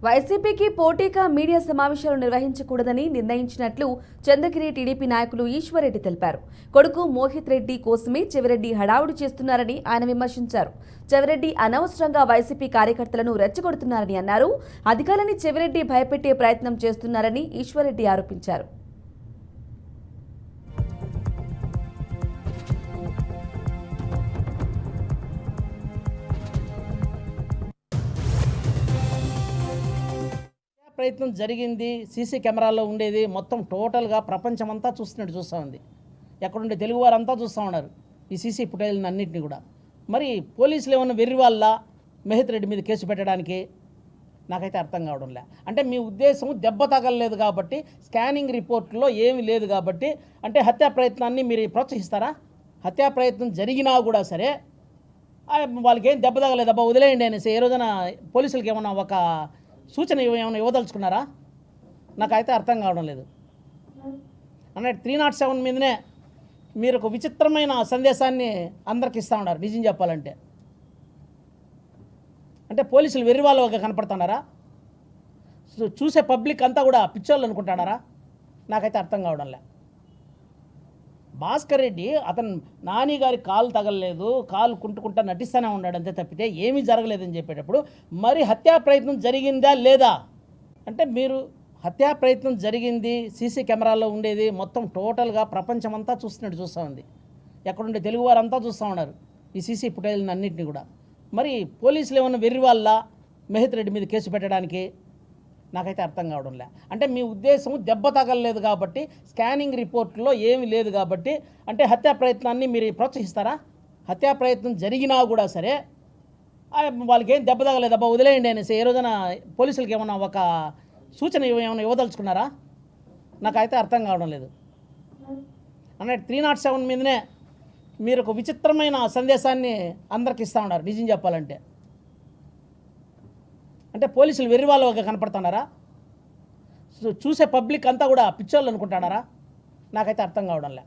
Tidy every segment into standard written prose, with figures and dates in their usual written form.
వైసీపీకి పోటీగా మీడియా సమావేశాలు నిర్వహించకూడదని నిర్ణయించినట్లు చంద్రగిరి టీడీపీ నాయకులు ఈశ్వర్రెడ్డి తెలిపారు. కొడుకు మోహిత్ రెడ్డి కోసమే చెవిరెడ్డి హడావుడి చేస్తున్నారని ఆయన విమర్శించారు. చెవిరెడ్డి అనవసరంగా వైసీపీ కార్యకర్తలను రెచ్చగొడుతున్నారని అన్నారు. అధికారులని చెవిరెడ్డి భయపెట్టే ప్రయత్నం చేస్తున్నారని ఈశ్వర్రెడ్డి ఆరోపించారు. ప్రయత్నం జరిగింది. సీసీ కెమెరాల్లో ఉండేది మొత్తం టోటల్గా ప్రపంచమంతా చూస్తున్నట్టు చూస్తూ ఉంది. ఎక్కడుండే తెలుగు వారంతా చూస్తూ ఉన్నారు ఈ సీసీ ఫుటేజ్ని అన్నింటినీ కూడా. మరి పోలీసులు ఏమన్నా వెర్రి వాళ్ళ మోహిత్ రెడ్డి మీద కేసు పెట్టడానికి నాకైతే అర్థం కావడం లే. అంటే మీ ఉద్దేశం దెబ్బ తగలలేదు కాబట్టి, స్కానింగ్ రిపోర్ట్లో ఏమీ లేదు కాబట్టి, అంటే హత్యా ప్రయత్నాన్ని మీరు ప్రోత్సహిస్తారా? హత్యా ప్రయత్నం జరిగినా కూడా సరే వాళ్ళకి ఏం దెబ్బ తగలేదబ్బా వదిలేయండి అనేసి ఏ రోజున పోలీసులకి ఏమన్నా ఒక సూచన ఏమైనా ఇవ్వదలుచుకున్నారా? నాకైతే అర్థం కావడం లేదు. అంటే 307 మీదనే మీరు ఒక విచిత్రమైన సందేశాన్ని అందరికి ఇస్తూ ఉన్నారు. నిజం చెప్పాలంటే అంటే పోలీసులు వెర్రి వాళ్ళగా కనపడుతున్నారా? చూసే పబ్లిక్ అంతా కూడా పిచ్చోళ్ళు అనుకుంటున్నారా? నాకైతే అర్థం కావడం లే. భాస్కర్ రెడ్డి అతను నాని గారి కాలు తగలలేదు, కాలు కుంటుకుంటా నటిస్తూనే ఉన్నాడు అంతే తప్పితే ఏమీ జరగలేదని చెప్పేటప్పుడు మరి హత్యా ప్రయత్నం జరిగిందా లేదా? అంటే మీరు హత్యా ప్రయత్నం జరిగింది, సీసీ కెమెరాల్లో ఉండేది మొత్తం టోటల్గా ప్రపంచమంతా చూస్తున్నట్టు చూస్తూ ఉంది. ఎక్కడుండే తెలుగు వారంతా చూస్తూ ఉన్నారు ఈ సీసీ ఫుటేజ్ని అన్నింటినీ కూడా. మరి పోలీసులు ఏమన్నా వెర్రి వాళ్ళ మోహిత్ రెడ్డి మీద కేసు పెట్టడానికి నాకైతే అర్థం కావడం లే. అంటే మీ ఉద్దేశం దెబ్బ తగలలేదు కాబట్టి, స్కానింగ్ రిపోర్ట్లో ఏమీ లేదు కాబట్టి, అంటే హత్యా ప్రయత్నాన్ని మీరు ప్రోత్సహిస్తారా? హత్యా ప్రయత్నం జరిగినా కూడా సరే వాళ్ళకి ఏం దెబ్బ తగలేదబ్బా వదిలేయండి అనేసి ఏ రోజున పోలీసులకి ఏమన్నా ఒక సూచన ఏమైనా ఇవ్వదలుచుకున్నారా? నాకైతే అర్థం కావడం లేదు. అంటే 307 మీదనే మీరు ఒక విచిత్రమైన సందేశాన్ని అందరికి ఇస్తూ ఉన్నారు. నిజం చెప్పాలంటే అంటే పోలీసులు వెర్రి వాళ్ళగా కనపడుతున్నారా? చూసే పబ్లిక్ అంతా కూడా పిచ్చోళ్ళు అనుకుంటున్నారా? నాకైతే అర్థం కావడం లే.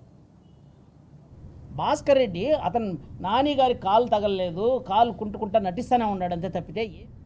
భాస్కర్ రెడ్డి అతను నాని గారి కాలు తగలలేదు, కాలు కుంటుకుంటా నటిస్తూనే ఉన్నాడు అంతే తప్పితే